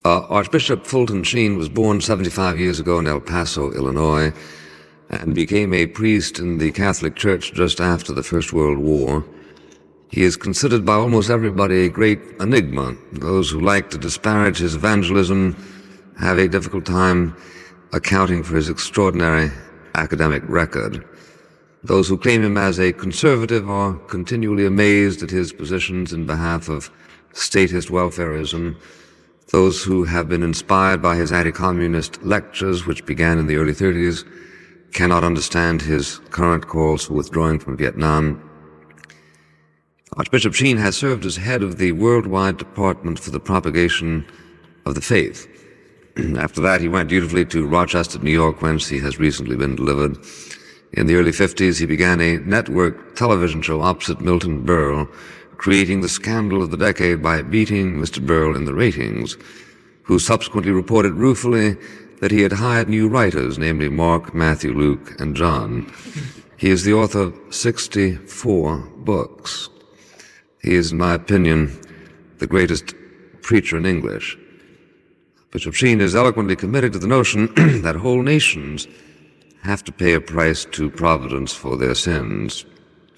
Archbishop Fulton Sheen was born 75 years ago in El Paso, Illinois, and became a priest in the Catholic Church just after the First World War. He is considered by almost everybody a great enigma. Those who like to disparage his evangelism have a difficult time accounting for his extraordinary academic record. Those who claim him as a conservative are continually amazed at his positions in behalf of statist welfarism. Those who have been inspired by his anti-communist lectures, which began in the early 30s, cannot understand his current calls for withdrawing from Vietnam. Archbishop Sheen has served as head of the Worldwide Department for the Propagation of the Faith. After that, he went dutifully to Rochester, New York, whence he has recently been delivered. In the early 50s, he began a network television show opposite Milton Berle, creating the scandal of the decade by beating Mr. Berle in the ratings, who subsequently reported ruefully that he had hired new writers, namely Mark, Matthew, Luke, and John. He is the author of 64 books. He is, in my opinion, the greatest preacher in English. Bishop Sheen is eloquently committed to the notion that whole nations have to pay a price to providence for their sins.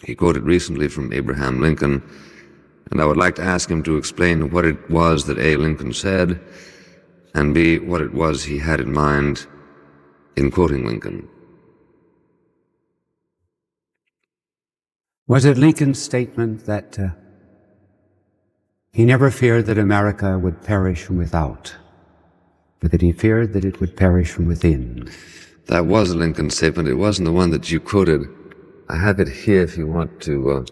He quoted recently from Abraham Lincoln, and I would like to ask him to explain what it was that A. Lincoln said, and B. what it was he had in mind in quoting Lincoln. Was it Lincoln's statement that he never feared that America would perish from without, but that he feared that it would perish from within? That was a Lincoln statement. It wasn't the one that you quoted. I have it here if you want to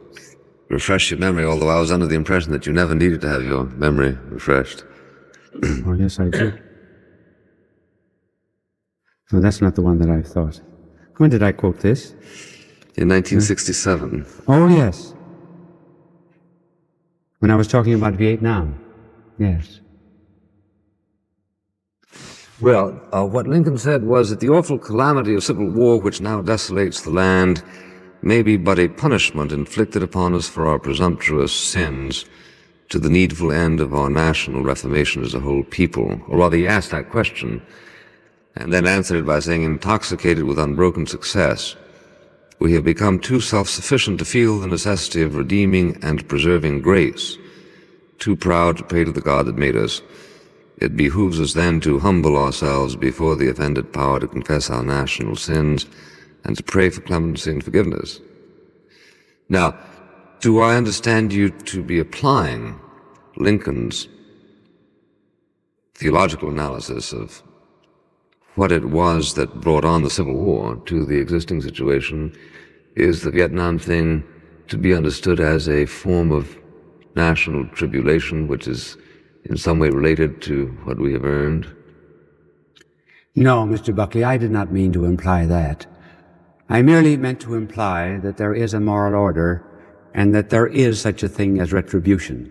refresh your memory, although I was under the impression that you never needed to have your memory refreshed. Oh, yes, I do. No, that's not the one that I thought. When did I quote this? In 1967. Oh, yes. When I was talking about Vietnam. Yes. Well, what Lincoln said was that the awful calamity of civil war which now desolates the land may be but a punishment inflicted upon us for our presumptuous sins to the needful end of our national reformation as a whole people. Or rather, he asked that question and then answered it by saying, intoxicated with unbroken success, we have become too self-sufficient to feel the necessity of redeeming and preserving grace, too proud to pray to the God that made us. It behooves us then to humble ourselves before the offended power, to confess our national sins, and to pray for clemency and forgiveness. Now, do I understand you to be applying Lincoln's theological analysis of what it was that brought on the Civil War to the existing situation? Is the Vietnam thing to be understood as a form of national tribulation, which is in some way related to what we have earned? No, Mr. Buckley, I did not mean to imply that. I merely meant to imply that there is a moral order and that there is such a thing as retribution.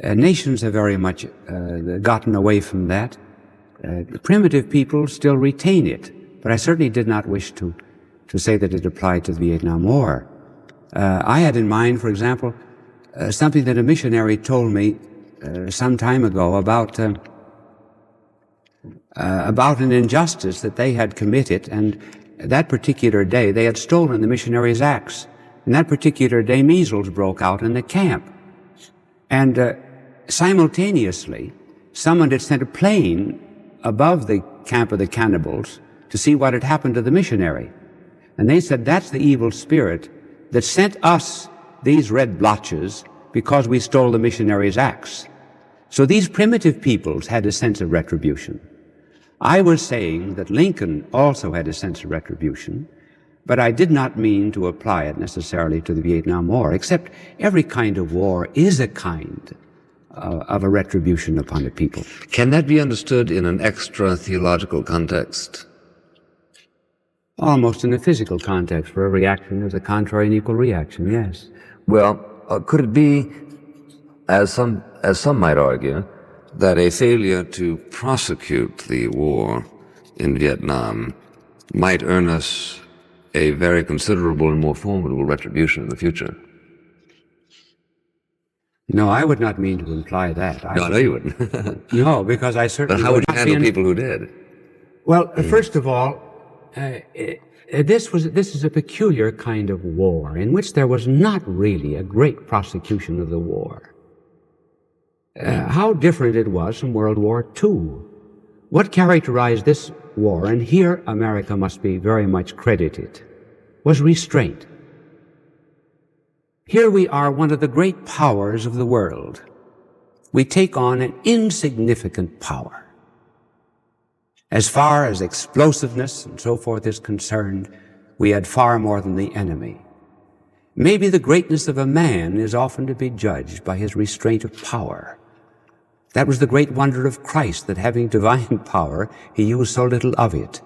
Nations have very much gotten away from that. The primitive people still retain it, but I certainly did not wish to say that it applied to the Vietnam War. I had in mind, for example, something that a missionary told me some time ago about an injustice that they had committed, and that particular day they had stolen the missionaries' axe. And that particular day measles broke out in the camp. And simultaneously, someone had sent a plane above the camp of the cannibals to see what had happened to the missionary. And they said, that's the evil spirit that sent us these red blotches because we stole the missionary's axe. So these primitive peoples had a sense of retribution. I was saying that Lincoln also had a sense of retribution, but I did not mean to apply it necessarily to the Vietnam War, except every kind of war is a kind of a retribution upon a people. Can that be understood in an extra-theological context? Almost in a physical context, where a reaction is a contrary and equal reaction, yes. Well, could it be, as some might argue, that a failure to prosecute the war in Vietnam might earn us a very considerable and more formidable retribution in the future? No, I would not mean to imply that. No, I know you wouldn't. No, because I certainly But how would you not be handle people who did? Well, first of all, this is a peculiar kind of war in which there was not really a great prosecution of the war. How different it was from World War II. What characterized this war, and here America must be very much credited, was restraint. Here we are, one of the great powers of the world. We take on an insignificant power. As far as explosiveness and so forth is concerned, we had far more than the enemy. Maybe the greatness of a man is often to be judged by his restraint of power. That was the great wonder of Christ, that having divine power, he used so little of it.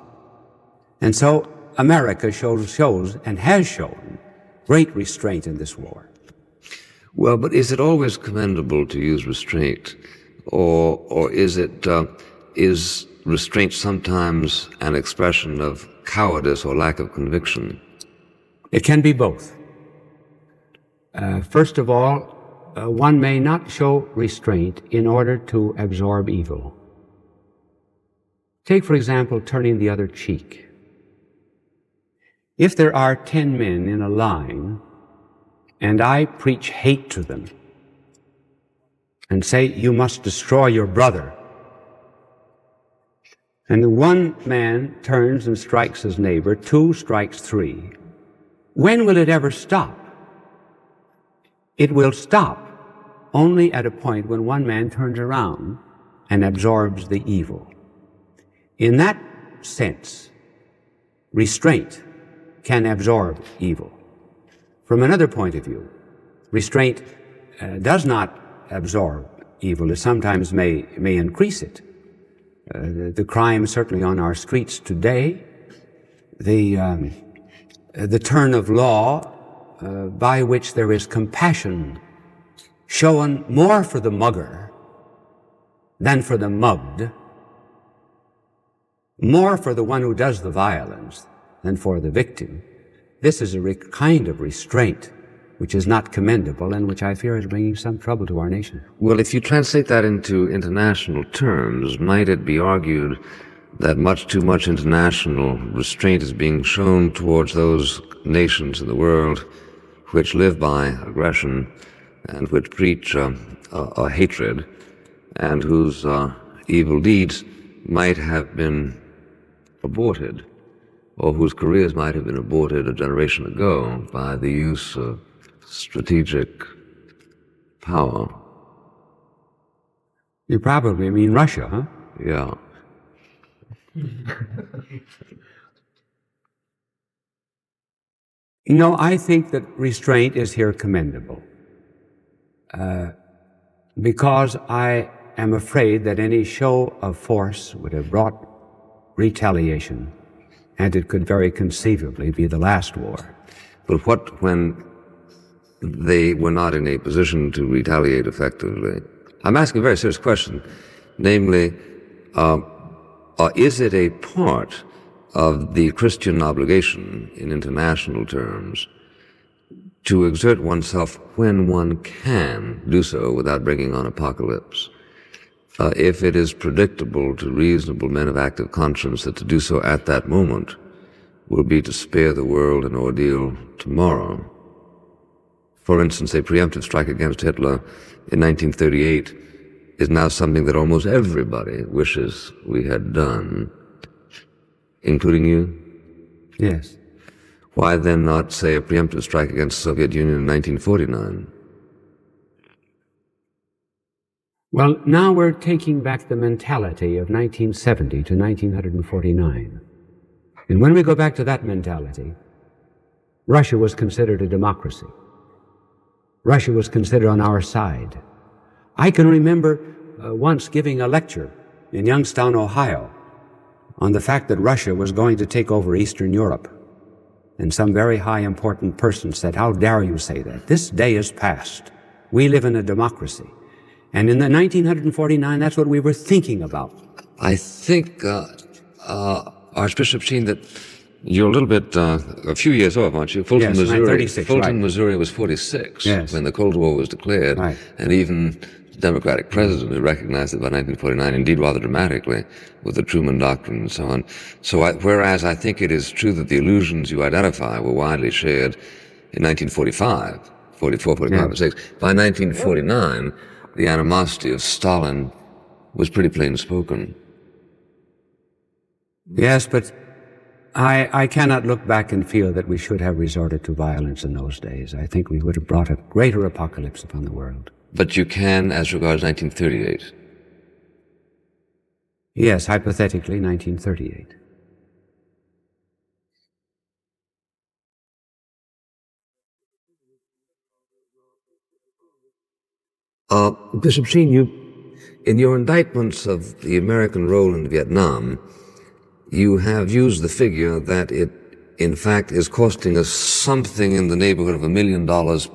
And so America shows and has shown great restraint in this war. Well, but is it always commendable to use restraint? Or is restraint sometimes an expression of cowardice or lack of conviction? It can be both. First of all, one may not show restraint in order to absorb evil. Take, for example, turning the other cheek. If there are 10 men in a line, and I preach hate to them, and say, you must destroy your brother, and one man turns and strikes his neighbor, 2 strikes 3, when will it ever stop? It will stop only at a point when one man turns around and absorbs the evil. In that sense, restraint can absorb evil. From another point of view, restraint does not absorb evil. It sometimes may increase it. The crime certainly on our streets today, the turn of law by which there is compassion shown more for the mugger than for the mugged, more for the one who does the violence than for the victim. This is a kind of restraint which is not commendable and which I fear is bringing some trouble to our nation. Well, if you translate that into international terms, might it be argued that much too much international restraint is being shown towards those nations in the world which live by aggression and which preach a hatred, and whose evil deeds might have been aborted, or whose careers might have been aborted a generation ago by the use of strategic power? You probably mean Russia, huh? Yeah. You know, I think that restraint is here commendable, because I am afraid that any show of force would have brought retaliation, and it could very conceivably be the last war. But what when they were not in a position to retaliate effectively? I'm asking a very serious question, namely, is it a part of the Christian obligation in international terms to exert oneself when one can do so without bringing on apocalypse? If it is predictable to reasonable men of active conscience that to do so at that moment will be to spare the world an ordeal tomorrow. For instance, a preemptive strike against Hitler in 1938 is now something that almost everybody wishes we had done, including you? Yes. Why then not say a preemptive strike against the Soviet Union in 1949? Well, now we're taking back the mentality of 1970 to 1949. And when we go back to that mentality, Russia was considered a democracy. Russia was considered on our side. I can remember once giving a lecture in Youngstown, Ohio, on the fact that Russia was going to take over Eastern Europe. And some very high important person said, "How dare you say that? This day is past. We live in a democracy." And in the 1949, that's what we were thinking about. I think, Archbishop Sheen, that You're a little bit, a few years off, aren't you? Fulton, Yes, Missouri. 36, Fulton, right. Missouri was 46 Yes. when the Cold War was declared. Right. And even the Democratic president who recognized it by 1949, indeed rather dramatically, with the Truman Doctrine and so on. So whereas I think it is true that the illusions you identify were widely shared in 1945, 44, 45, Yeah. 46, by 1949, the animosity of Stalin was pretty plain spoken. Yes, but I cannot look back and feel that we should have resorted to violence in those days. I think we would have brought a greater apocalypse upon the world. But you can, as regards 1938. Yes, hypothetically, 1938. Bishop Sheen, in your indictments of the American role in Vietnam, you have used the figure that it, in fact, is costing us something in the neighborhood of $1 million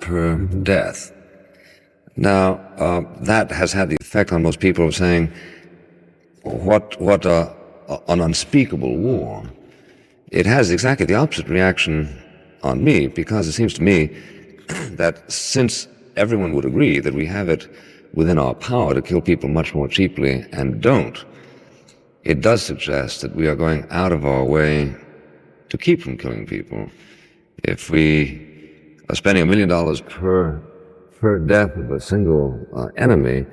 per death. Now, that has had the effect on most people of saying, what an unspeakable war. It has exactly the opposite reaction on me, because it seems to me that since everyone would agree that we have it within our power to kill people much more cheaply and don't, it does suggest that we are going out of our way to keep from killing people. If we are spending $1 million per death of a single enemy,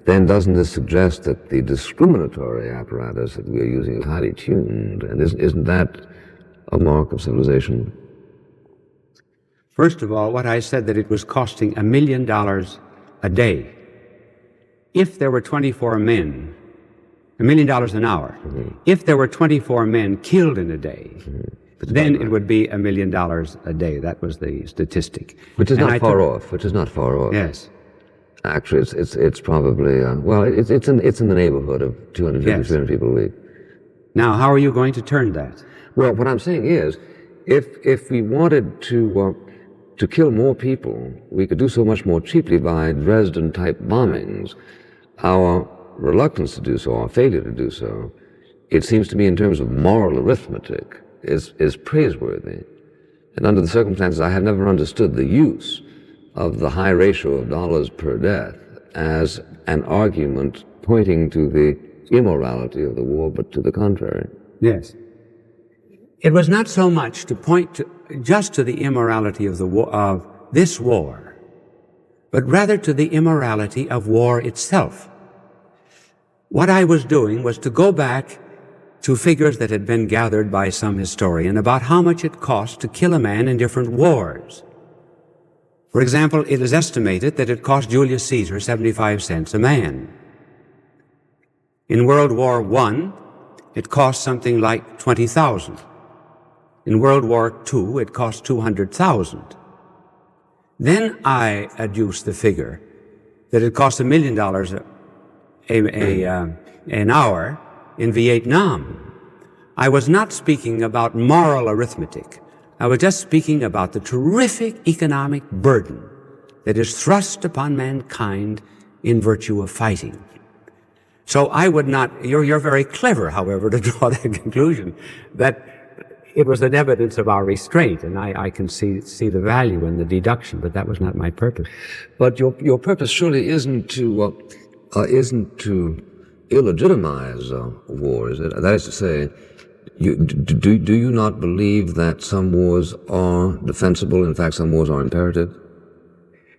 then doesn't this suggest that the discriminatory apparatus that we are using is highly tuned? And isn't that a mark of civilization? First of all, what I said that it was costing $1 million a day. If there were 24 men, $1 million an hour. If there were 24 men killed in a day, then it would be $1 million a day. That was the statistic. Which is not far off. Which is not far off. Yes. Actually, it's probably it's in the neighborhood of 250, Yes. 300 people a week. Now, how are you going to turn that? Well, what I'm saying is, if we wanted to kill more people, we could do so much more cheaply by Dresden-type bombings. Our reluctance to do so, our failure to do so, it seems to me in terms of moral arithmetic, is praiseworthy. And under the circumstances, I have never understood the use of the high ratio of dollars per death as an argument pointing to the immorality of the war, but to the contrary. Yes. It was not so much to point to, just to the immorality of of this war, but rather to the immorality of war itself. What I was doing was to go back to figures that had been gathered by some historian about how much it cost to kill a man in different wars. For example, it is estimated that it cost Julius Caesar 75 cents a man. In World War I, it cost something like 20,000. In World War II, it cost 200,000. Then I adduced the figure that it cost $1 million an hour in Vietnam. I was not speaking about moral arithmetic. I was just speaking about the terrific economic burden that is thrust upon mankind in virtue of fighting. So I would not, you're very clever, however, to draw that conclusion that it was an evidence of our restraint, and I can see the value in the deduction, but that was not my purpose. But your purpose surely isn't to illegitimize war, is it? That is to say, do you not believe that some wars are defensible? In fact, some wars are imperative?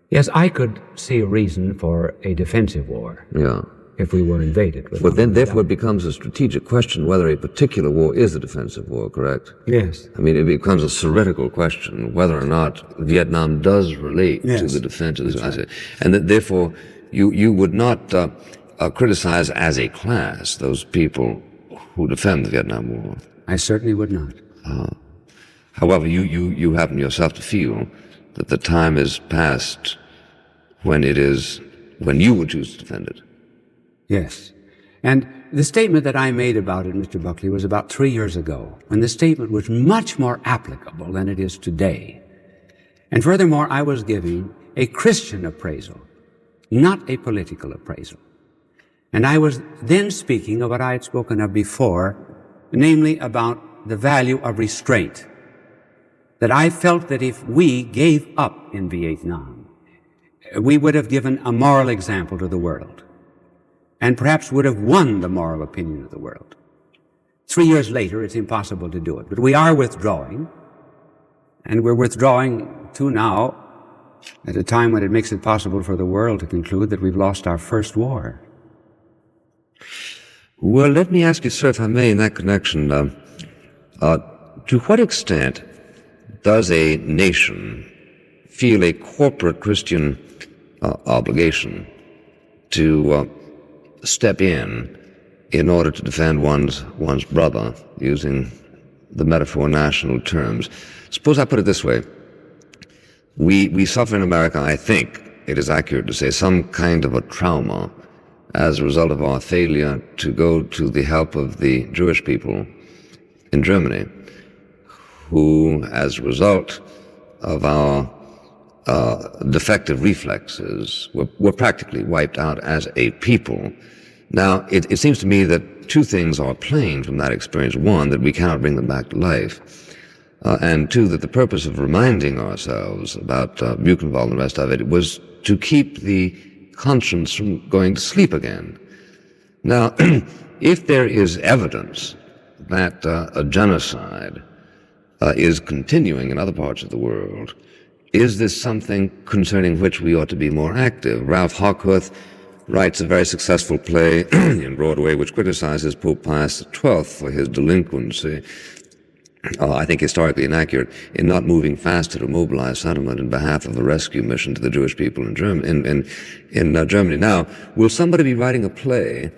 Yes, I could see a reason for a defensive war. Yeah. If we were invaded. Well, then, therefore, it becomes a strategic question whether a particular war is a defensive war, correct? Yes. I mean, it becomes a theoretical question whether or not Vietnam does relate Yes. to the defense of this. Right. And that, therefore, you would not criticize as a class those people who defend the Vietnam War. I certainly would not. However, you happen yourself to feel that the time is past when you would choose to defend it. Yes. And the statement that I made about it, Mr. Buckley, was about 3 years ago, when the statement was much more applicable than it is today. And furthermore, I was giving a Christian appraisal, not a political appraisal. And I was then speaking of what I had spoken of before, namely about the value of restraint, that I felt that if we gave up in Vietnam, we would have given a moral example to the world, and perhaps would have won the moral opinion of the world. 3 years later, it's impossible to do it, but we are withdrawing, and we're withdrawing to now at a time when it makes it possible for the world to conclude that we've lost our first war. Well, let me ask you, sir, if I may, in that connection, to what extent does a nation feel a corporate Christian obligation to step in order to defend one's brother, using the metaphor national terms? Suppose I put it this way. We suffer in America, I think it is accurate to say, some kind of a trauma as a result of our failure to go to the help of the Jewish people in Germany, who, as a result of our defective reflexes, were practically wiped out as a people. Now, it seems to me that two things are plain from that experience. One, that we cannot bring them back to life. And two, that the purpose of reminding ourselves about Buchenwald and the rest of it was to keep the conscience from going to sleep again. Now, if there is evidence that a genocide is continuing in other parts of the world, is this something concerning which we ought to be more active? Ralph Hawkworth writes a very successful play in Broadway which criticizes Pope Pius XII for his delinquency, I think historically inaccurate, in not moving faster to mobilize sentiment in behalf of a rescue mission to the Jewish people in Germany. Now, will somebody be writing a play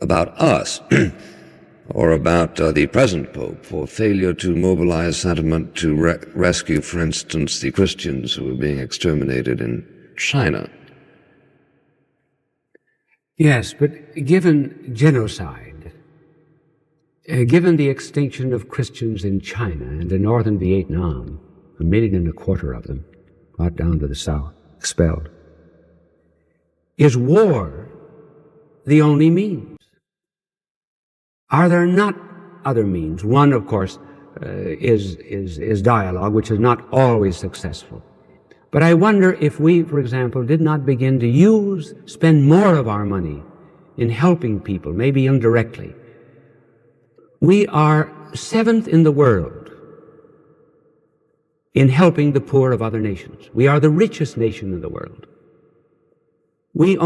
about us or about the present Pope for failure to mobilize sentiment to rescue, for instance, the Christians who were being exterminated in China? Yes, but given genocide, given the extinction of Christians in China and in northern Vietnam, 1.25 million of them brought down to the south, expelled, is war the only means? Are there not other means? One, of course, is dialogue, which is not always successful. But I wonder if we, for example, did not begin to spend more of our money in helping people, maybe indirectly. We are 7th in the world in helping the poor of other nations. We are the richest nation in the world. We are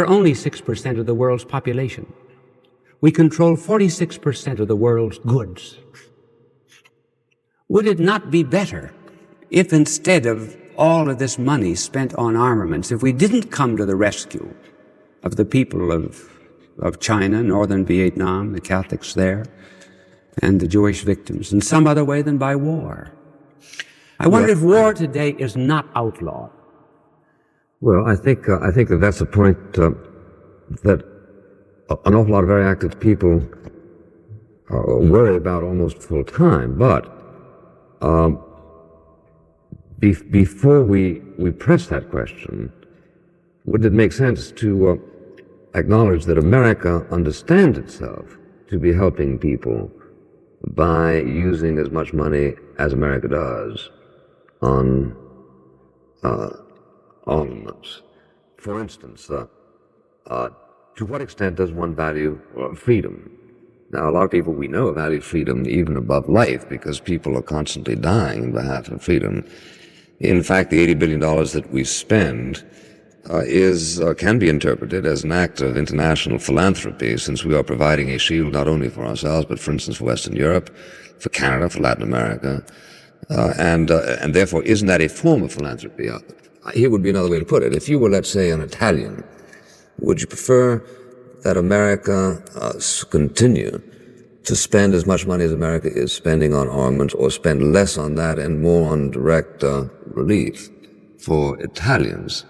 only 6% of the world's population. We control 46% of the world's goods. Would it not be better if instead of all of this money spent on armaments, if we didn't come to the rescue of the people of China, northern Vietnam, the Catholics there, and the Jewish victims, in some other way than by war? I wonder if war today is not outlawed. Well, I think that that's a point that an awful lot of very active people worry about almost full time. But before we press that question, would it make sense to acknowledge that America understands itself to be helping people by using as much money as America does on armaments? For instance, to what extent does one value freedom? Now, a lot of people we know value freedom even above life because people are constantly dying in behalf of freedom. In fact, the $80 billion that we spend can be interpreted as an act of international philanthropy, since we are providing a shield not only for ourselves, but for instance for Western Europe, for Canada, for Latin America, and therefore isn't that a form of philanthropy? Here would be another way to put it. If you were, let's say, an Italian, would you prefer that America continue to spend as much money as America is spending on armaments, or spend less on that and more on direct relief for Italians?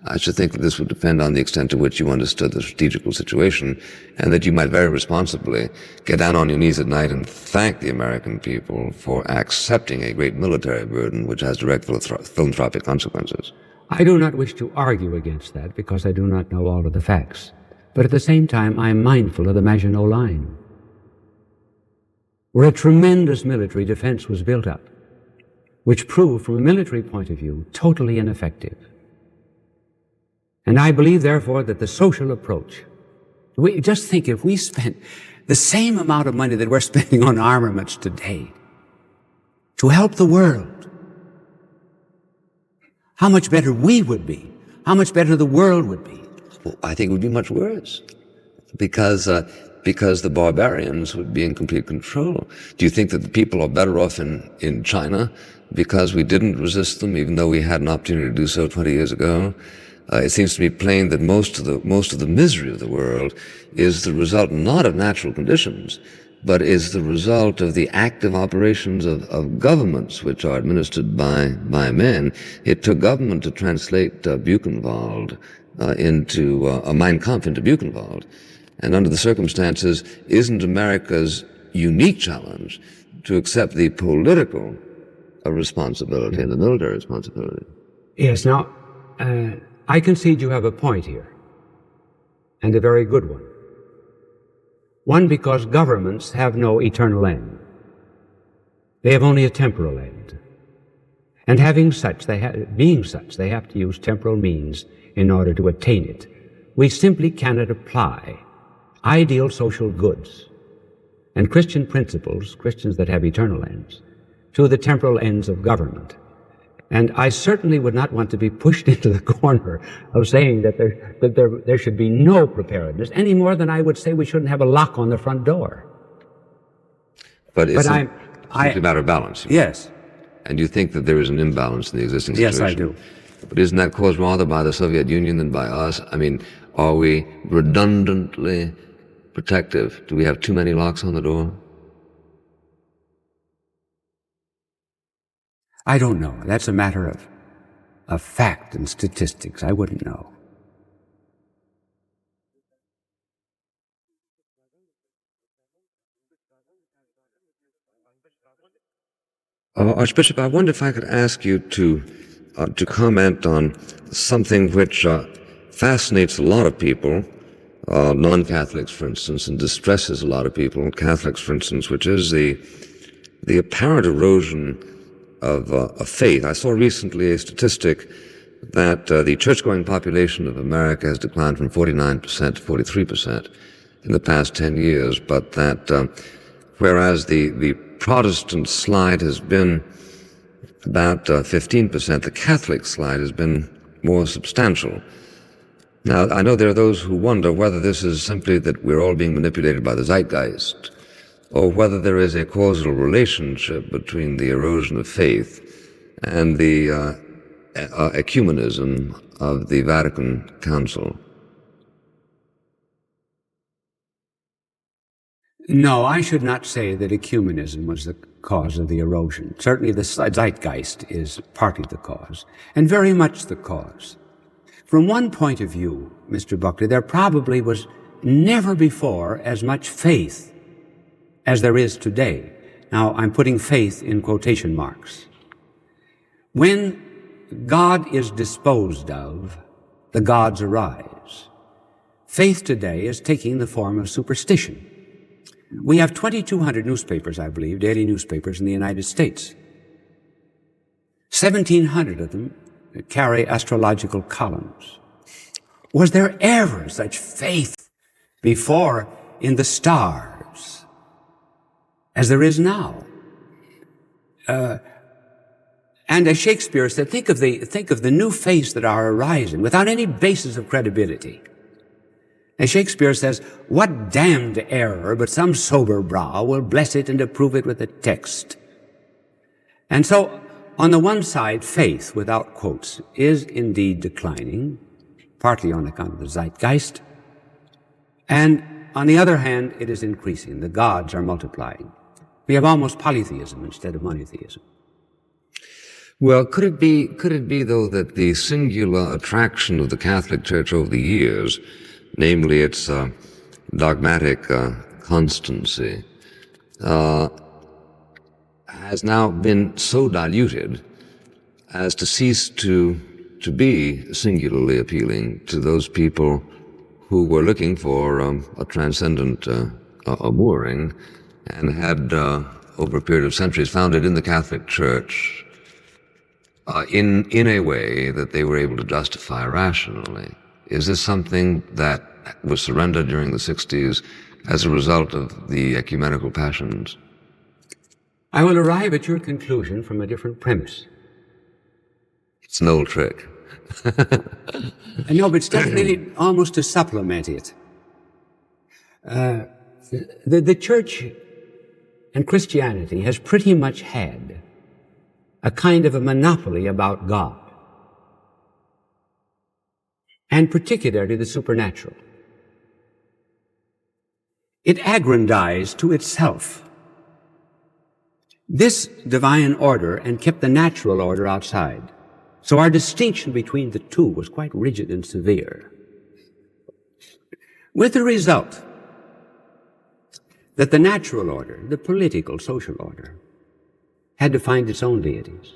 I should think that this would depend on the extent to which you understood the strategical situation, and that you might very responsibly get down on your knees at night and thank the American people for accepting a great military burden which has direct philanthropic consequences. I do not wish to argue against that because I do not know all of the facts. But at the same time, I am mindful of the Maginot Line. where a tremendous military defense was built up, which proved, from a military point of view, totally ineffective. And I believe, therefore, that the social approach, just think if we spent the same amount of money that we're spending on armaments today to help the world, how much better we would be, how much better the world would be. Well, I think it would be much worse, because the barbarians would be in complete control. Do you think that the people are better off in China because we didn't resist them, even though we had an opportunity to do so 20 years ago? It seems to me plain that most of the misery of the world is the result not of natural conditions, but is the result of the active operations of governments which are administered by men. It took government to translate Buchenwald into Mein Kampf into Buchenwald. And under the circumstances, isn't America's unique challenge to accept the political responsibility and the military responsibility? Yes, now, I concede you have a point here, and a very good one. One, because governments have no eternal end. They have only a temporal end. And being such, they have to use temporal means in order to attain it. We simply cannot apply ideal social goods and Christian principles, Christians that have eternal ends, to the temporal ends of government. And I certainly would not want to be pushed into the corner of saying that there should be no preparedness, any more than I would say we shouldn't have a lock on the front door. But it's a matter of balance. Yes. And you think that there is an imbalance in the existing situation? Yes, I do. But isn't that caused rather by the Soviet Union than by us? I mean, are we redundantly protective? Do we have too many locks on the door? I don't know. That's a matter of fact and statistics. I wouldn't know. Archbishop, I wonder if I could ask you to comment on something which fascinates a lot of people, non-Catholics, for instance, and distresses a lot of people, Catholics, for instance, which is the apparent erosion of faith. I saw recently a statistic that the church-going population of America has declined from 49% to 43% in the past 10 years, but that whereas the Protestant slide has been about 15%, the Catholic slide has been more substantial. Now, I know there are those who wonder whether this is simply that we're all being manipulated by the zeitgeist, or whether there is a causal relationship between the erosion of faith and the ecumenism of the Vatican Council. No, I should not say that ecumenism was the cause of the erosion. Certainly the zeitgeist is partly the cause, and very much the cause. From one point of view, Mr. Buckley, there probably was never before as much faith as there is today. Now, I'm putting faith in quotation marks. When God is disposed of, the gods arise. Faith today is taking the form of superstition. We have 2,200 newspapers, I believe, daily newspapers in the United States. 1,700 of them carry astrological columns. Was there ever such faith before in the stars as there is now? And as Shakespeare said, think of the new faiths that are arising without any basis of credibility. As Shakespeare says, what damned error but some sober brow will bless it and approve it with a text. And so, on the one side, faith, without quotes, is indeed declining, partly on account of the zeitgeist. And on the other hand, it is increasing. The gods are multiplying. We have almost polytheism instead of monotheism. Well, could it be though that the singular attraction of the Catholic Church over the years, namely its dogmatic constancy, has now been so diluted as to cease to be singularly appealing to those people who were looking for a transcendent mooring and had, over a period of centuries, found it in the Catholic Church in a way that they were able to justify rationally. Is this something that was surrendered during the 60s as a result of the ecumenical passions? I will arrive at your conclusion from a different premise. It's an old trick. No, but it's definitely almost to supplement it. The Church and Christianity has pretty much had a kind of a monopoly about God, and particularly the supernatural. It aggrandized to itself this divine order and kept the natural order outside. So our distinction between the two was quite rigid and severe, with the result that the natural order, the political, social order, had to find its own deities,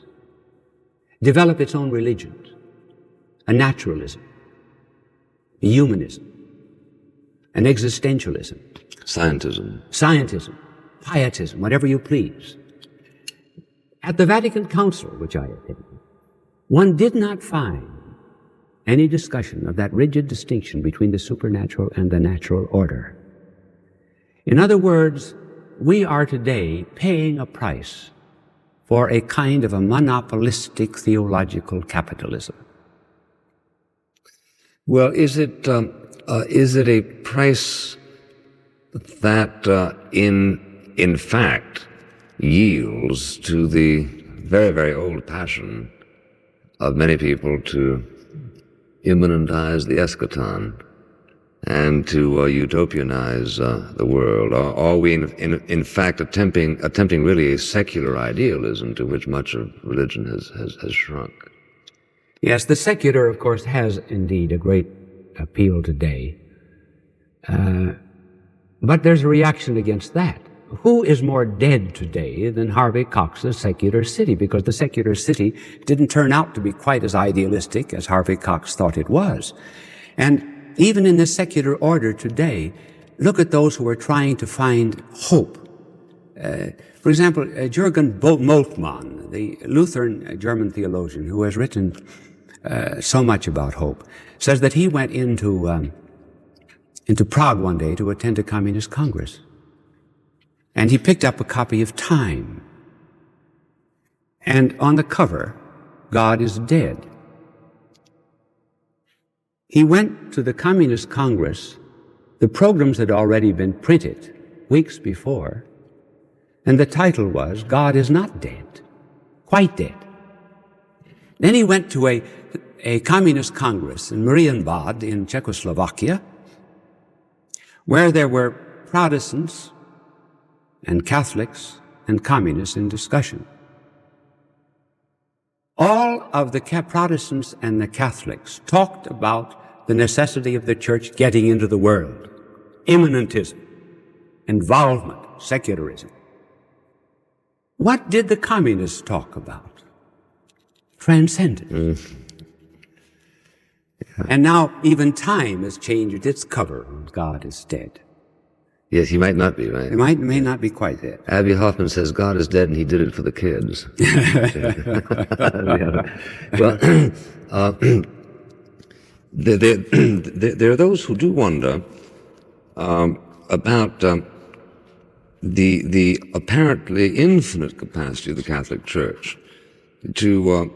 develop its own religions, a naturalism, a humanism, an existentialism, scientism, pietism, whatever you please. At the Vatican Council, which I attended, one did not find any discussion of that rigid distinction between the supernatural and the natural order. In other words, we are today paying a price for a kind of a monopolistic theological capitalism. Well, is it a price that, in fact, yields to the very, very old passion of many people to immanentize the eschaton and to utopianize the world? Are we, in fact, attempting really a secular idealism to which much of religion has shrunk? Yes, the secular, of course, has indeed a great appeal today. But there's a reaction against that. Who is more dead today than Harvey Cox's secular city? Because the secular city didn't turn out to be quite as idealistic as Harvey Cox thought it was. And even in the secular order today, look at those who are trying to find hope. For example, Jürgen Moltmann, the Lutheran German theologian who has written so much about hope, says that he went into Prague one day to attend a communist congress. And he picked up a copy of Time. And on the cover, God is dead. He went to the Communist Congress. The programs had already been printed weeks before, and the title was, God is not dead, quite dead. Then he went to a Communist Congress in Marienbad in Czechoslovakia, where there were Protestants and Catholics and communists in discussion. All of the Protestants and the Catholics talked about the necessity of the church getting into the world, immanentism, involvement, secularism. What did the communists talk about? Transcendence. Yeah. And now even Time has changed its cover. God is dead. Yes, he might not be, right? He may not be quite dead. Abby Hoffman says God is dead and he did it for the kids. Well, there are those who do wonder about the apparently infinite capacity of the Catholic Church to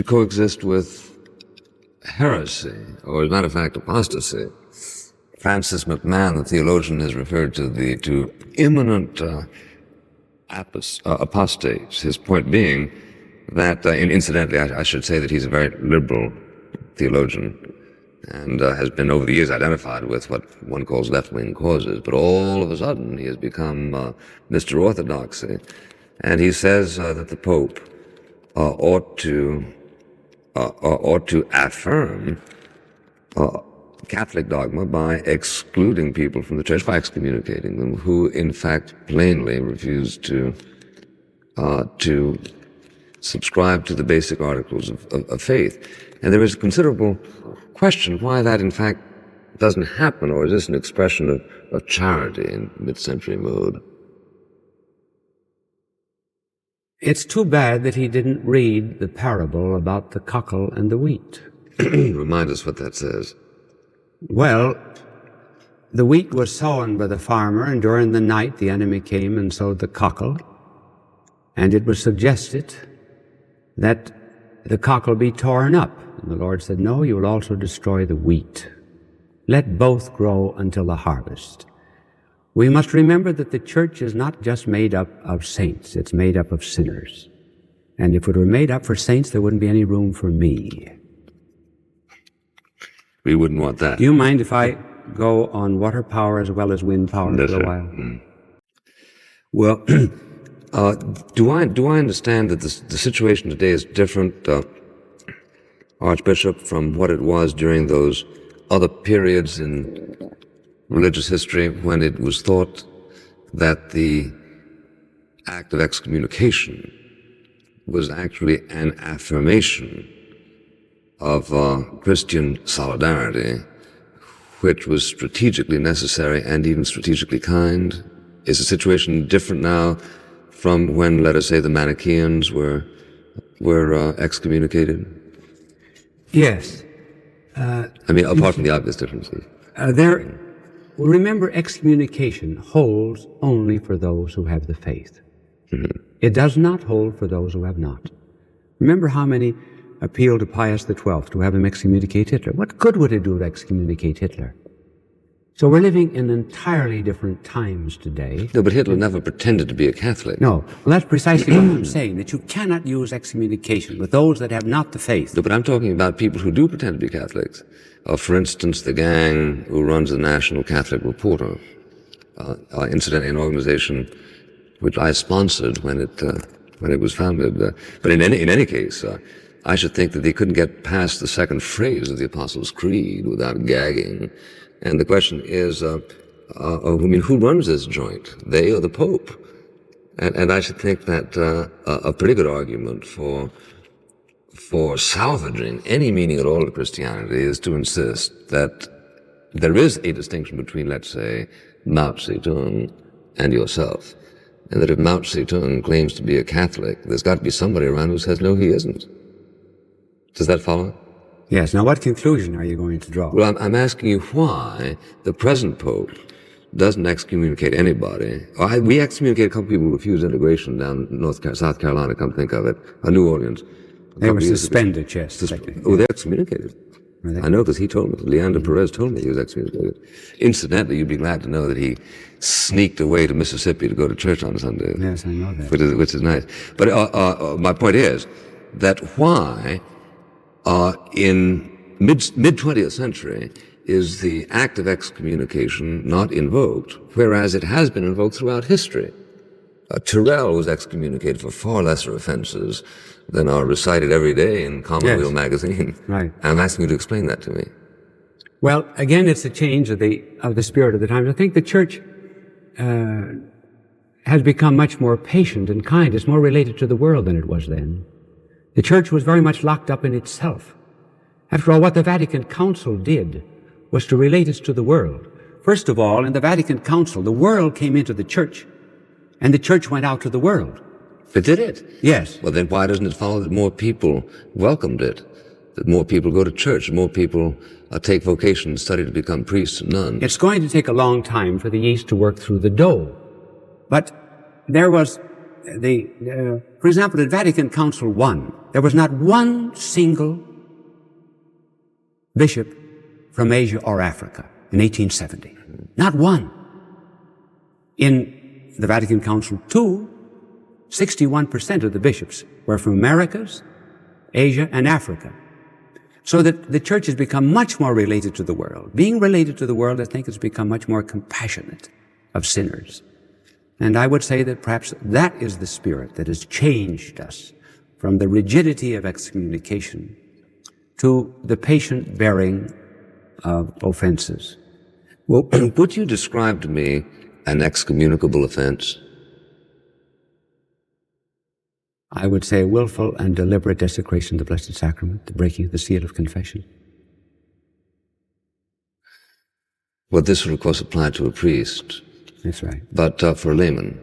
coexist with heresy, or as a matter of fact, apostasy. Francis McMahon, the theologian, has referred to imminent apostates, his point being that, incidentally, I should say that he's a very liberal theologian and has been over the years identified with what one calls left-wing causes, but all of a sudden he has become Mr. Orthodoxy, and he says that the Pope ought to affirm Catholic dogma by excluding people from the church, by excommunicating them, who in fact plainly refuse to subscribe to the basic articles of faith. And there is a considerable question why that in fact doesn't happen, or is this an expression of charity in mid-century mode? It's too bad that he didn't read the parable about the cockle and the wheat. Remind us what that says. Well, the wheat was sown by the farmer, and during the night the enemy came and sowed the cockle, and it was suggested that the cockle be torn up. And the Lord said, no, you will also destroy the wheat. Let both grow until the harvest. We must remember that the church is not just made up of saints, it's made up of sinners. And if it were made up for saints, there wouldn't be any room for me. We wouldn't want that. Do you mind if I go on water power as well as wind power Yes, for a sir. while? Well, do I understand that the situation today is different, Archbishop, from what it was during those other periods in religious history when it was thought that the act of excommunication was actually an affirmation of Christian solidarity, which was strategically necessary and even strategically kind? Is the situation different now from when, let us say, the Manichaeans were excommunicated? Yes. I mean, apart from the obvious differences. Remember, excommunication holds only for those who have the faith. It does not hold for those who have not. Remember how many appealed to Pius XII to have him excommunicate Hitler. What good would it do to excommunicate Hitler? So we're living in entirely different times today. No, but Hitler never pretended to be a Catholic. No, well, that's precisely what I'm saying, that you cannot use excommunication with those that have not the faith. No, but I'm talking about people who do pretend to be Catholics. For instance, the gang who runs the National Catholic Reporter, incidentally an organization which I sponsored when it was founded. But in any case, I should think that they couldn't get past the second phrase of the Apostles' Creed without gagging. And the question is, who runs this joint? They or the Pope? And I should think that a pretty good argument for salvaging any meaning at all of Christianity is to insist that there is a distinction between, let's say, Mao Zedong and yourself. And that if Mao Zedong claims to be a Catholic, there's got to be somebody around who says, no, he isn't. Does that follow? Yes. Now, what conclusion are you going to draw? Well, I'm asking you why the present Pope doesn't excommunicate anybody. We excommunicated a couple people who refused integration down South Carolina, come think of it, New Orleans. They were suspended, yes. They're excommunicated. I know because he told me. Leander Perez told me he was excommunicated. Incidentally, you'd be glad to know that he sneaked away to Mississippi to go to church on Sunday. Yes, I know that. Which is nice. But my point is that why in mid-20th century is the act of excommunication not invoked, whereas it has been invoked throughout history. Tyrrell was excommunicated for far lesser offenses than are recited every day in Commonweal magazine. Right. I'm asking you to explain that to me. Well, again, it's a change of the spirit of the times. I think the church has become much more patient and kind. It's more related to the world than it was then. The church was very much locked up in itself. After all, what the Vatican Council did was to relate us to the world. First of all, in the Vatican Council, the world came into the church, and the church went out to the world. But did it? Yes. Well, then why doesn't it follow that more people welcomed it? That more people go to church, more people take vocation and study to become priests and nuns? It's going to take a long time for the yeast to work through the dough. But there was for example, at Vatican Council I, there was not one single bishop from Asia or Africa in 1870. Not one. In the Vatican Council II, 61% of the bishops were from Americas, Asia, and Africa. So that the church has become much more related to the world. Being related to the world, I think, has become much more compassionate of sinners. And I would say that perhaps that is the spirit that has changed us from the rigidity of excommunication to the patient bearing of offenses. Well, would you describe to me an excommunicable offense? I would say willful and deliberate desecration of the Blessed Sacrament, the breaking of the seal of confession. Well, this would, of course, apply to a priest. That's right. But for a layman?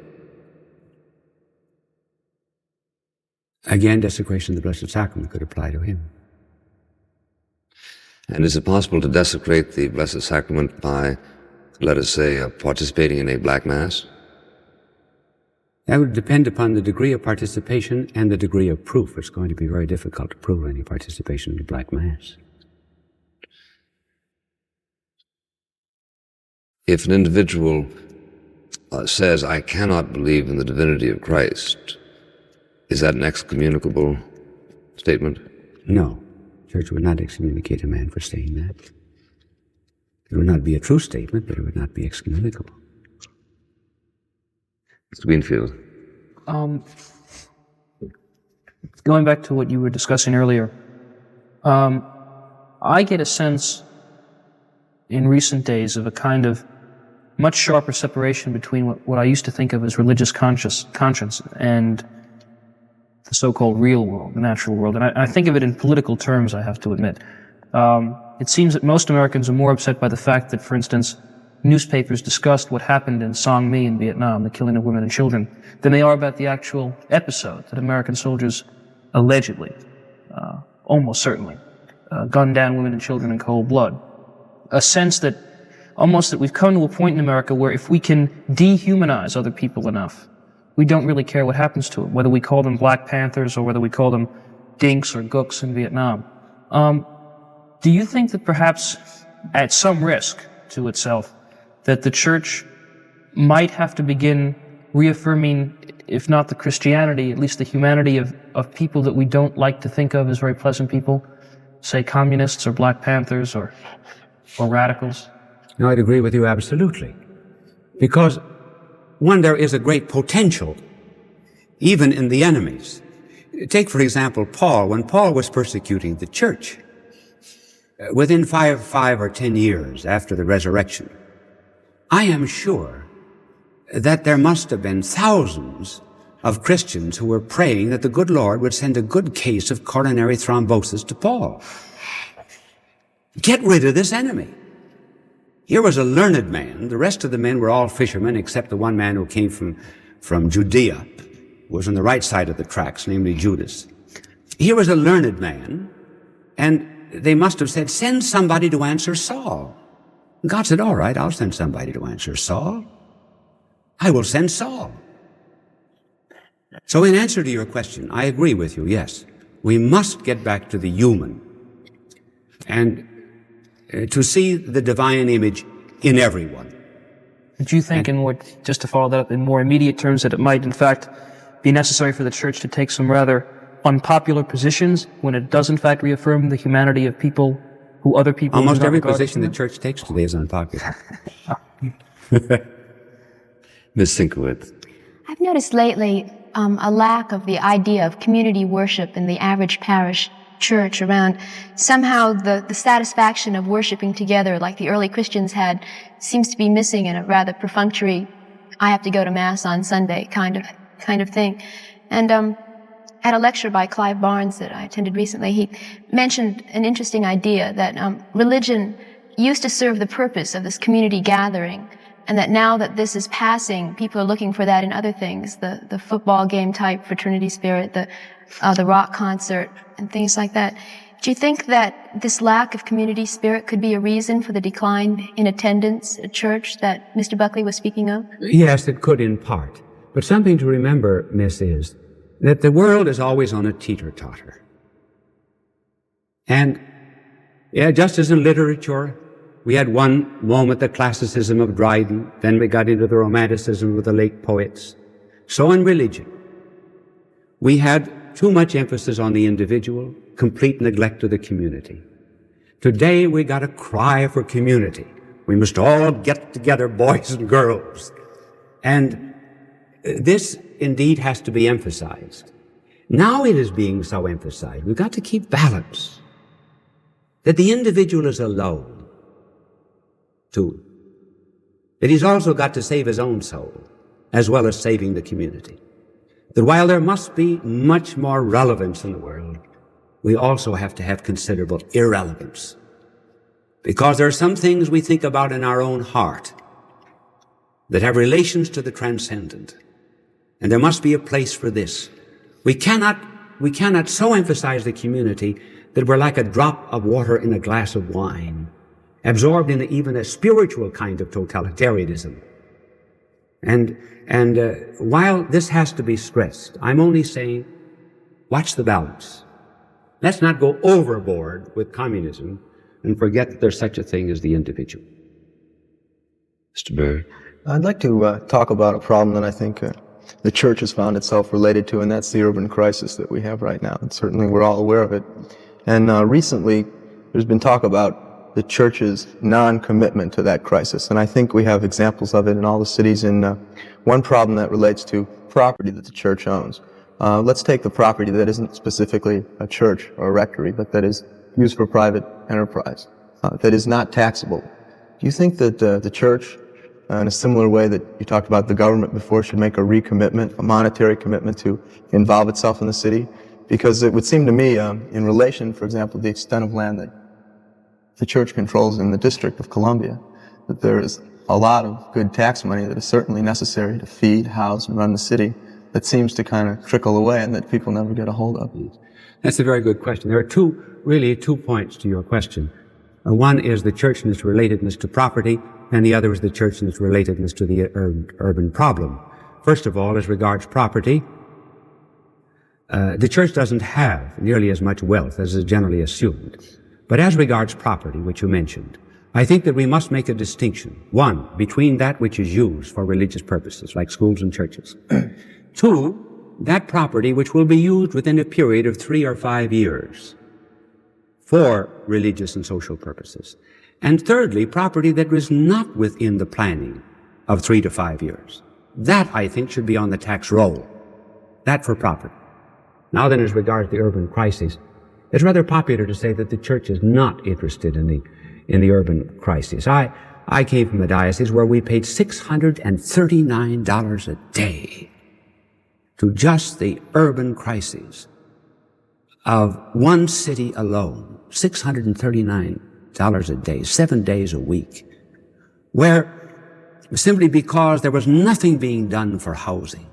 Again, desecration of the Blessed Sacrament could apply to him. And is it possible to desecrate the Blessed Sacrament by, let us say, participating in a black mass? That would depend upon the degree of participation and the degree of proof. It's going to be very difficult to prove any participation in the black mass. If an individual says, I cannot believe in the divinity of Christ, is that an excommunicable statement? No. The Church would not excommunicate a man for saying that. It would not be a true statement, but it would not be excommunicable. Mr. Greenfield. Going back to what you were discussing earlier, I get a sense in recent days of a kind of much sharper separation between what I used to think of as religious conscience and the so-called real world, the natural world. And I think of it in political terms, I have to admit. It seems that most Americans are more upset by the fact that, for instance, newspapers discussed what happened in Song Mi in Vietnam, the killing of women and children, than they are about the actual episode that American soldiers allegedly, almost certainly, gunned down women and children in cold blood. A sense that we've come to a point in America where if we can dehumanize other people enough, we don't really care what happens to them, whether we call them Black Panthers or whether we call them dinks or gooks in Vietnam. Do you think that perhaps at some risk to itself that the Church might have to begin reaffirming, if not the Christianity, at least the humanity of people that we don't like to think of as very pleasant people, say communists or Black Panthers or radicals? No, I'd agree with you absolutely. Because, one, there is a great potential, even in the enemies. Take, for example, Paul. When Paul was persecuting the church, within 5 or 10 years after the resurrection, I am sure that there must have been thousands of Christians who were praying that the good Lord would send a good case of coronary thrombosis to Paul. Get rid of this enemy. Here was a learned man. The rest of the men were all fishermen, except the one man who came from Judea, who was on the right side of the tracks, namely Judas. Here was a learned man, and they must have said, send somebody to answer Saul. And God said, all right, I'll send somebody to answer Saul. I will send Saul. So in answer to your question, I agree with you, yes. We must get back to the human and to see the divine image in everyone. Do you think, just to follow that up in more immediate terms, that it might in fact be necessary for the Church to take some rather unpopular positions when it does in fact reaffirm the humanity of people who other people... Almost every position the Church takes today is unpopular. Ms. Sinkowitz. I've noticed lately a lack of the idea of community worship in the average parish church around. Somehow the satisfaction of worshiping together like the early Christians had seems to be missing in a rather perfunctory, I have to go to Mass on Sunday kind of thing. And at a lecture by Clive Barnes that I attended recently, he mentioned an interesting idea that religion used to serve the purpose of this community gathering, and that now that this is passing, people are looking for that in other things, the football game type fraternity spirit, the rock concert, and things like that. Do you think that this lack of community spirit could be a reason for the decline in attendance at church that Mr. Buckley was speaking of? Yes, it could in part. But something to remember, Miss, is that the world is always on a teeter-totter. And, just as in literature, we had one moment, the classicism of Dryden, then we got into the romanticism of the late poets. So in religion, we had too much emphasis on the individual, complete neglect of the community. Today we got a cry for community. We must all get together, boys and girls. And this indeed has to be emphasized. Now it is being so emphasized. We've got to keep balance. That the individual is alone, too. That he's also got to save his own soul, as well as saving the community. That while there must be much more relevance in the world, we also have to have considerable irrelevance. Because there are some things we think about in our own heart that have relations to the transcendent. And there must be a place for this. We cannot cannot so emphasize the community that we're like a drop of water in a glass of wine, absorbed in even a spiritual kind of totalitarianism. And while this has to be stressed, I'm only saying, watch the balance. Let's not go overboard with communism and forget that there's such a thing as the individual. Mr. Bird. I'd like to talk about a problem that I think the church has found itself related to, and that's the urban crisis that we have right now. And certainly we're all aware of it. And recently, there's been talk about the church's non-commitment to that crisis. And I think we have examples of it in all the cities. And one problem that relates to property that the church owns. Let's take the property that isn't specifically a church or a rectory, but that is used for private enterprise, that is not taxable. Do you think that the church, in a similar way that you talked about the government before, should make a recommitment, a monetary commitment to involve itself in the city? Because it would seem to me, in relation, for example, to the extent of land that the church controls in the District of Columbia, that there is a lot of good tax money that is certainly necessary to feed, house, and run the city that seems to kind of trickle away and that people never get a hold of. That's a very good question. There are really two points to your question. One is the church and its relatedness to property, and the other is the church and its relatedness to the urban problem. First of all, as regards property, the church doesn't have nearly as much wealth as is generally assumed. But as regards property, which you mentioned, I think that we must make a distinction. One, between that which is used for religious purposes, like schools and churches. Two, that property which will be used within a period of 3 or 5 years for religious and social purposes. And thirdly, property that was not within the planning of 3 to 5 years. That, I think, should be on the tax roll. That for property. Now then, as regards the urban crisis, it's rather popular to say that the church is not interested in the urban crisis. I came from a diocese where we paid $639 a day to just the urban crisis of one city alone. $639 a day, 7 days a week, where simply because there was nothing being done for housing,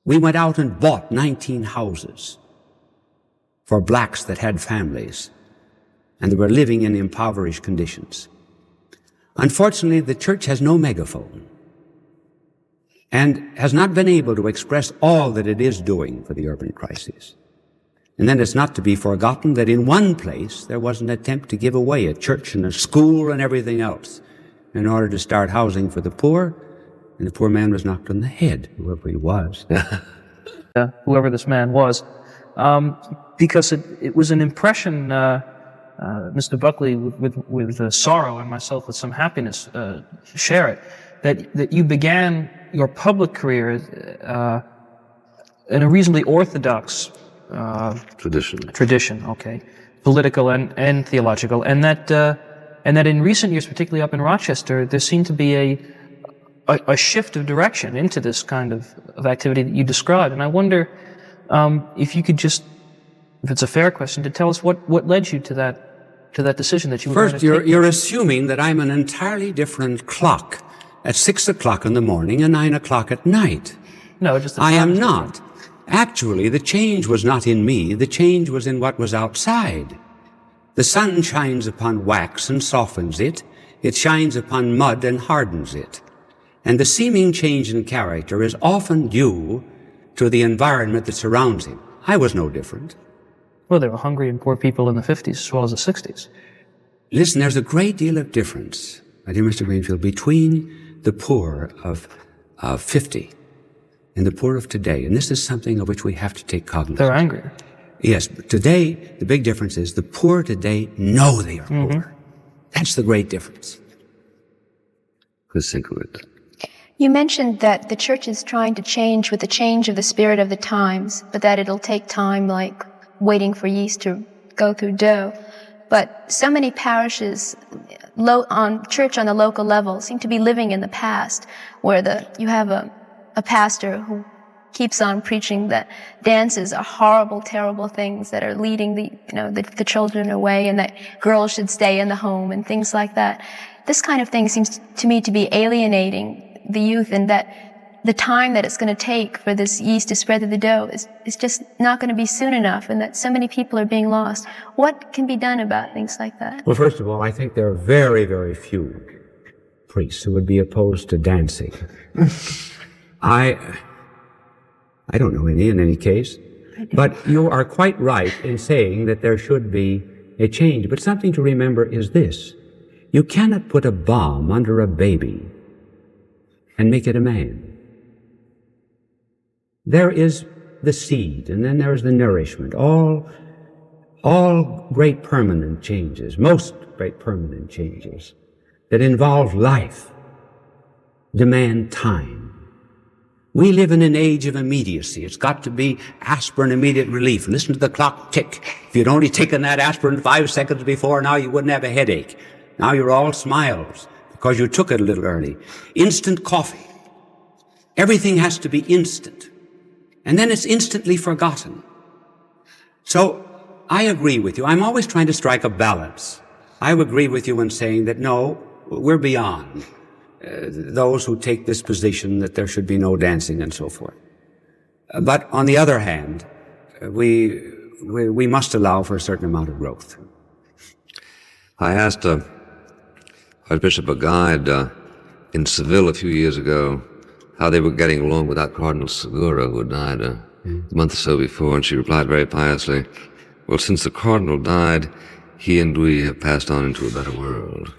we went out and bought 19 houses for blacks that had families and they were living in impoverished conditions. Unfortunately, the church has no megaphone and has not been able to express all that it is doing for the urban crisis. And then it's not to be forgotten that in one place there was an attempt to give away a church and a school and everything else in order to start housing for the poor, and the poor man was knocked on the head, whoever he was. Whoever this man was, because it was an impression, Mr. Buckley, with sorrow, and myself with some happiness, share it, that you began your public career in a reasonably orthodox tradition, okay, political and theological, and that in recent years, particularly up in Rochester, there seemed to be a shift of direction into this kind of activity that you described. And I wonder if you could just, if it's a fair question, to tell us what led you to that decision that you were First, you're assuming that I'm an entirely different clock at 6 o'clock in the morning and 9 o'clock at night. No, just I am not. Actually, the change was not in me. The change was in what was outside. The sun shines upon wax and softens it. It shines upon mud and hardens it. And the seeming change in character is often due to the environment that surrounds him. I was no different. Well, there were hungry and poor people in the 50s as well as the 60s. Listen, there's a great deal of difference, my dear Mr. Greenfield, between the poor of 50 and the poor of today. And this is something of which we have to take cognizance. They're angrier. Yes, but today, the big difference is the poor today know they are poor. That's the great difference. Let's think of it. You mentioned that the church is trying to change with the change of the spirit of the times, but that it'll take time, like waiting for yeast to go through dough. But so many parishes, church on the local level, seem to be living in the past, where you have a pastor who keeps on preaching that dances are horrible, terrible things that are leading the children away, and that girls should stay in the home and things like that. This kind of thing seems to me to be alienating the youth, and that the time that it's going to take for this yeast to spread through the dough is just not going to be soon enough, and that so many people are being lost. What can be done about things like that? Well, first of all, I think there are very, very few priests who would be opposed to dancing. I don't know any in any case. But you are quite right in saying that there should be a change. But something to remember is this. You cannot put a bomb under a baby and make it a man. There is the seed, and then there's the nourishment. All great permanent changes, most great permanent changes that involve life demand time. We live in an age of immediacy. It's got to be aspirin immediate relief. Listen to the clock tick. If you'd only taken that aspirin 5 seconds before, now you wouldn't have a headache. Now you're all smiles because you took it a little early. Instant coffee. Everything has to be instant. And then it's instantly forgotten. So I agree with you. I'm always trying to strike a balance. I agree with you in saying that no, we're beyond those who take this position that there should be no dancing and so forth. But on the other hand, we must allow for a certain amount of growth. I asked Archbishop a guide in Seville a few years ago how they were getting along without Cardinal Segura, who had died a month or so before, and she replied very piously, well, since the Cardinal died, he and we have passed on into a better world.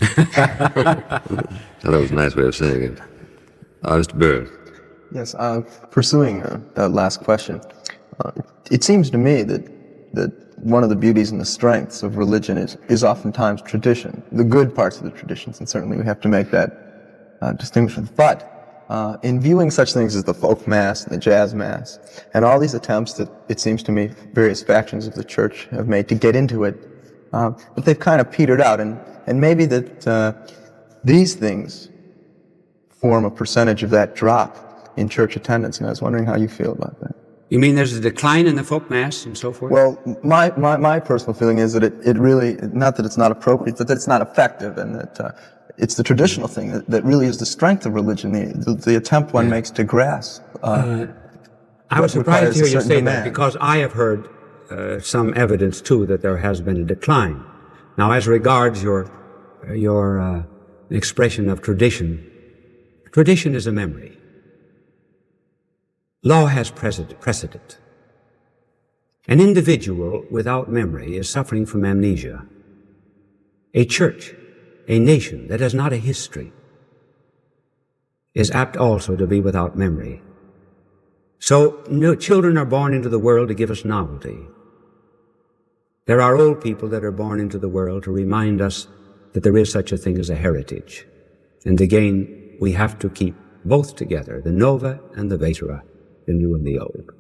So that was a nice way of saying it. Mr. Bird. Yes, pursuing that last question, it seems to me that one of the beauties and the strengths of religion is oftentimes tradition, the good parts of the traditions, and certainly we have to make that distinction. But in viewing such things as the folk mass and the jazz mass, and all these attempts that it seems to me various factions of the church have made to get into it, but they've kind of petered out, and maybe that these things form a percentage of that drop in church attendance, and I was wondering how you feel about that. You mean there's a decline in the folk mass and so forth? Well, my personal feeling is that it really, not that it's not appropriate, but that it's not effective, and that it's the traditional thing that really is the strength of religion, the attempt one makes to grasp. I was surprised to hear you say that, because I have heard some evidence too that there has been a decline. Now, as regards your expression of tradition is a memory. Law has precedent. An individual without memory is suffering from amnesia. A church, a nation that has not a history, is apt also to be without memory. So children are born into the world to give us novelty. There are old people that are born into the world to remind us that there is such a thing as a heritage. And again, we have to keep both together, the nova and the vetera, the new and the old.